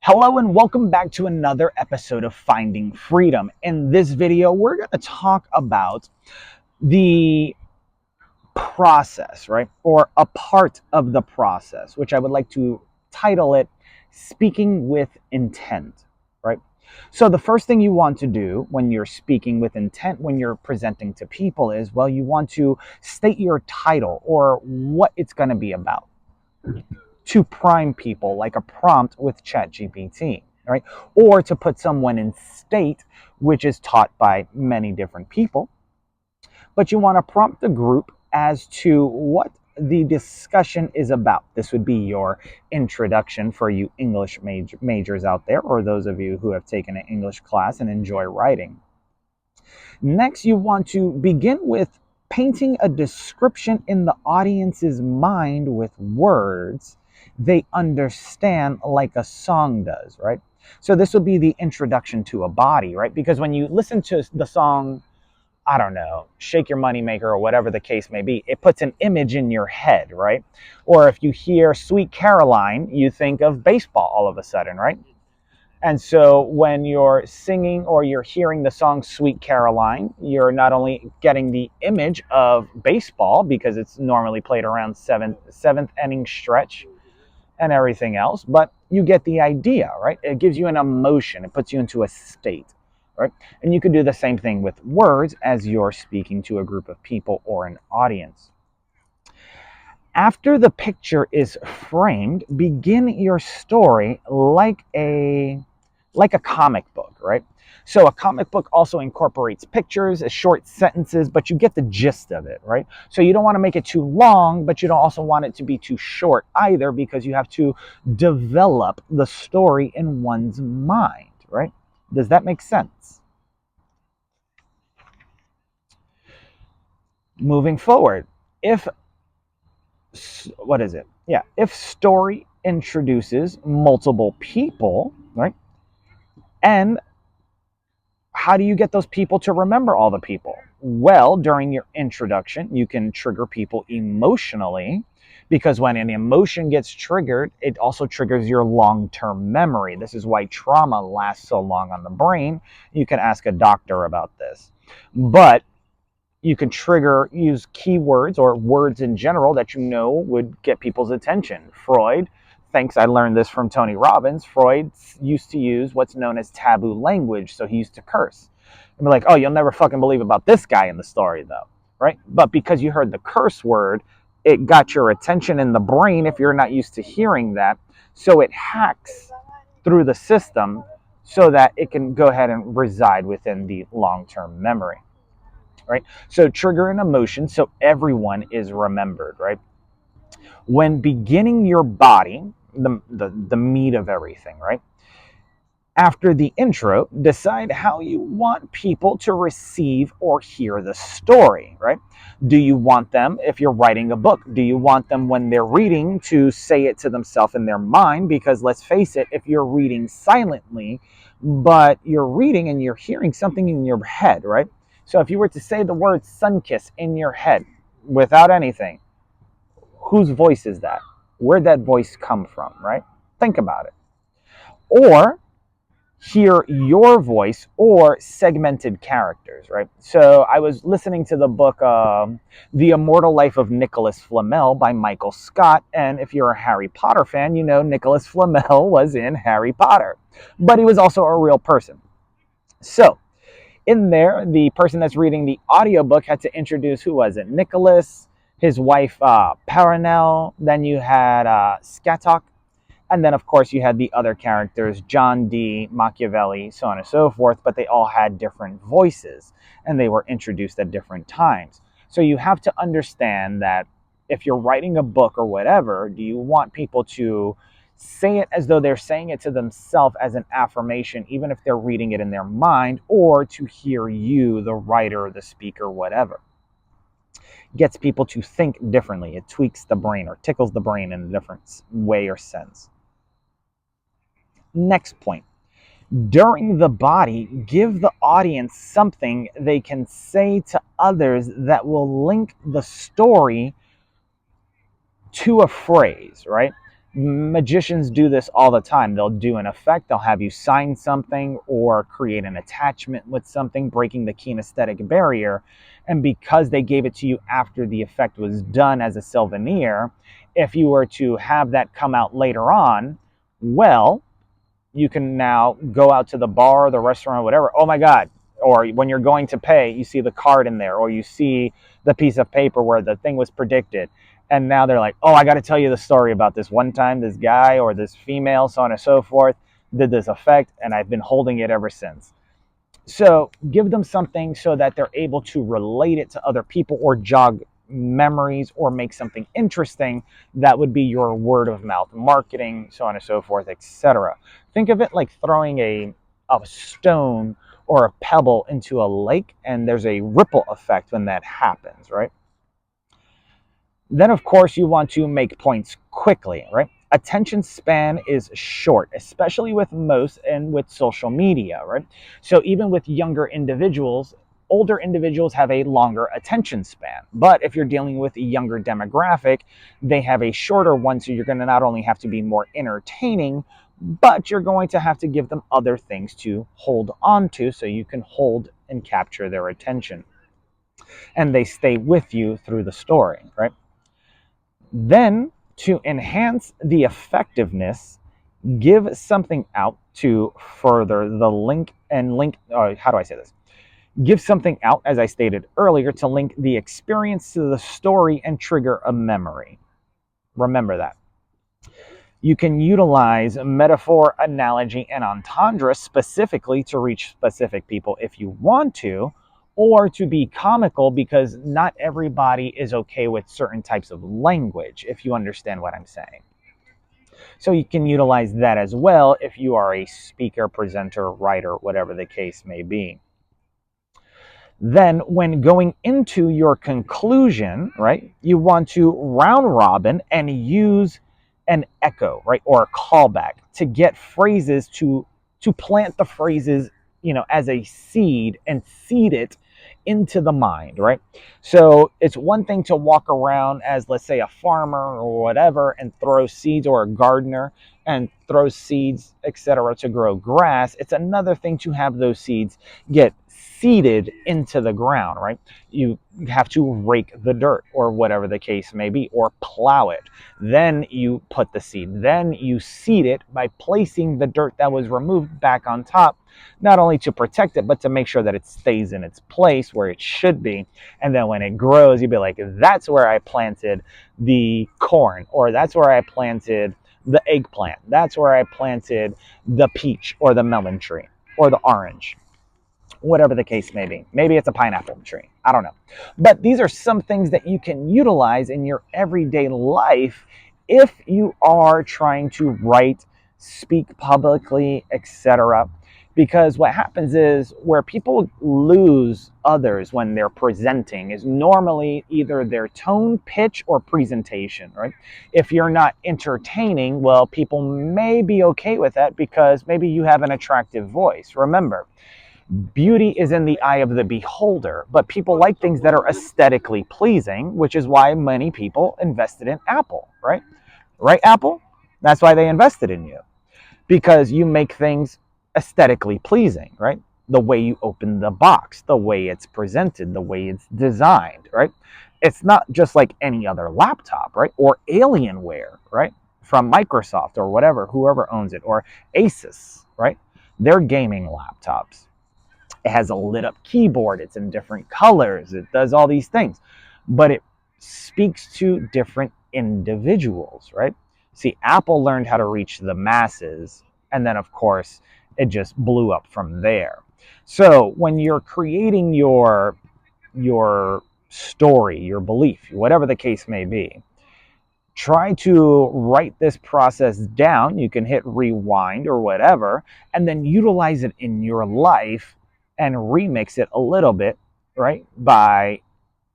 Hello and welcome back to another episode of Finding Freedom. In this video, we're going to talk about the process, right? Or a part of the process, which I would like to title it Speaking with Intent, right? So the first thing you want to do when you're speaking with intent, when you're presenting to people is, well, you want to state your title or what it's going to be about to prime people like a prompt with ChatGPT, right? Or to put someone in state, which is taught by many different people. But you want to prompt the group as to what the discussion is about. This would be your introduction for you English majors out there, or those of you who have taken an English class and enjoy writing. Next, you want to begin with painting a description in the audience's mind with words they understand like a song does, right? So this would be the introduction to a body, right? Because when you listen to the song, I don't know, Shake Your Moneymaker or whatever the case may be, it puts an image in your head, right? Or if you hear Sweet Caroline, you think of baseball all of a sudden, right? And so when you're singing or you're hearing the song Sweet Caroline, you're not only getting the image of baseball because it's normally played around seventh inning stretch and everything else, but you get the idea, right? It gives you an emotion. It puts you into a state, right? And you can do the same thing with words as you're speaking to a group of people or an audience. After the picture is framed, begin your story like a comic book, right? So a comic book also incorporates pictures, short sentences, but you get the gist of it, right? So you don't want to make it too long, but you don't also want it to be too short either, because you have to develop the story in one's mind, right? Does that make sense? Moving forward, if if story introduces multiple people, right? And how do you get those people to remember all the people? Well, during your introduction, you can trigger people emotionally, because when an emotion gets triggered, it also triggers your long-term memory. This is why trauma lasts so long on the brain. You can ask a doctor about this. But you can use keywords or words in general that you know would get people's attention. I learned this from Tony Robbins. Freud used to use what's known as taboo language, so he used to curse. And be like, oh, you'll never fucking believe about this guy in the story, though, right? But because you heard the curse word, it got your attention in the brain if you're not used to hearing that. So it hacks through the system so that it can go ahead and reside within the long-term memory, right? So trigger an emotion so everyone is remembered, right? When beginning your body, the meat of everything, right? After the intro, decide how you want people to receive or hear the story, right? Do you want them, if you're writing a book, do you want them when they're reading to say it to themselves in their mind? Because let's face it, if you're reading silently, but you're reading and you're hearing something in your head, right? So if you were to say the word sunkiss in your head without anything, whose voice is that? Where'd that voice come from, right? Think about it. Or hear your voice or segmented characters, right? So I was listening to the book The Immortal Life of Nicholas Flamel by Michael Scott, and if you're a Harry Potter fan, you know Nicholas Flamel was in Harry Potter, but he was also a real person. So in there, the person that's reading the audiobook had to introduce, who was it? Nicholas, his wife Paranel, then you had Skatok, and then, of course, you had the other characters, John Dee, Machiavelli, so on and so forth, but they all had different voices, and they were introduced at different times. So you have to understand that if you're writing a book or whatever, do you want people to say it as though they're saying it to themselves as an affirmation, even if they're reading it in their mind, or to hear you, the writer, the speaker, whatever? Gets people to think differently. It tweaks the brain or tickles the brain in a different way or sense. Next point. During the body, give the audience something they can say to others that will link the story to a phrase, right? Magicians do this all the time. They'll do an effect, they'll have you sign something or create an attachment with something, breaking the kinesthetic barrier. And because they gave it to you after the effect was done as a souvenir, if you were to have that come out later on, well, you can now go out to the bar, the restaurant, whatever. Oh my God. Or when you're going to pay, you see the card in there, or you see the piece of paper where the thing was predicted. And now they're like, oh, I got to tell you the story about this one time this guy or this female, so on and so forth, did this effect, and I've been holding it ever since. So give them something so that they're able to relate it to other people or jog memories or make something interesting. That would be your word of mouth marketing, so on and so forth, etc. Think of it like throwing a stone or a pebble into a lake, and there's a ripple effect when that happens, right? Then, of course, you want to make points quickly, right? Attention span is short, especially with most and with social media, right? So even with younger individuals, older individuals have a longer attention span. But if you're dealing with a younger demographic, they have a shorter one. So you're going to not only have to be more entertaining, but you're going to have to give them other things to hold on to so you can hold and capture their attention. And they stay with you through the story, right? Then, to enhance the effectiveness, give something out to further the link and link. How do I say this? Give something out, as I stated earlier, to link the experience to the story and trigger a memory. Remember that. You can utilize metaphor, analogy, and entendre specifically to reach specific people if you want to, or to be comical because not everybody is okay with certain types of language, if you understand what I'm saying. So you can utilize that as well if you are a speaker, presenter, writer, whatever the case may be. Then, when going into your conclusion, right, you want to round robin and use an echo, right, or a callback to get phrases to plant the phrases, as a seed and seed it into the mind, right? So it's one thing to walk around as, let's say, a farmer or whatever and throw seeds, or a gardener and throw seeds, etc., to grow grass. It's another thing to have those seeds get seeded into the ground, right? You have to rake the dirt or whatever the case may be, or plow it. Then you put the seed. Then you seed it by placing the dirt that was removed back on top, not only to protect it, but to make sure that it stays in its place where it should be. And then when it grows, you'd be like, that's where I planted the corn, or that's where I planted the eggplant. That's where I planted the peach or the melon tree or the orange, whatever the case may be. Maybe it's a pineapple tree. I don't know. But these are some things that you can utilize in your everyday life if you are trying to write, speak publicly, etc. Because what happens is, where people lose others when they're presenting is normally either their tone, pitch, or presentation, right? If you're not entertaining, well, people may be okay with that because maybe you have an attractive voice. Remember, beauty is in the eye of the beholder, but people like things that are aesthetically pleasing, which is why many people invested in Apple, right? Right, Apple? That's why they invested in you, because you make things aesthetically pleasing, right? The way you open the box, the way it's presented, the way it's designed, right? It's not just like any other laptop, right? Or Alienware, right? From Microsoft or whatever, whoever owns it, or Asus, right? They're gaming laptops. It has a lit up keyboard. It's in different colors. It does all these things, but it speaks to different individuals, right? See, Apple learned how to reach the masses, and then, of course, it just blew up from there. So when you're creating your story, your belief, whatever the case may be, try to write this process down. You can hit rewind or whatever, and then utilize it in your life and remix it a little bit, right? By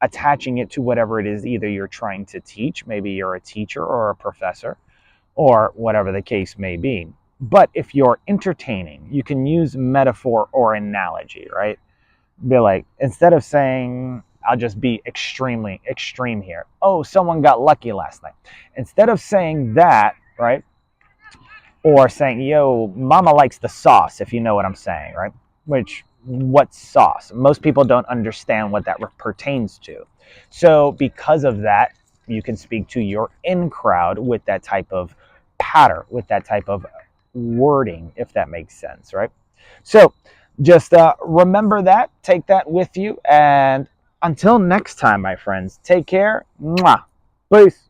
attaching it to whatever it is either you're trying to teach. Maybe you're a teacher or a professor, or whatever the case may be. But if you're entertaining, you can use metaphor or analogy, right? Be like, instead of saying, I'll just be extremely extreme here. Oh, someone got lucky last night. Instead of saying that, right? Or saying, yo, mama likes the sauce, if you know what I'm saying, right? Which, what sauce? Most people don't understand what that pertains to. So, because of that, you can speak to your in crowd with that type of patter, with that type of wording, if that makes sense, right? So, just remember that, take that with you, and until next time, my friends, take care. Mwah. Peace.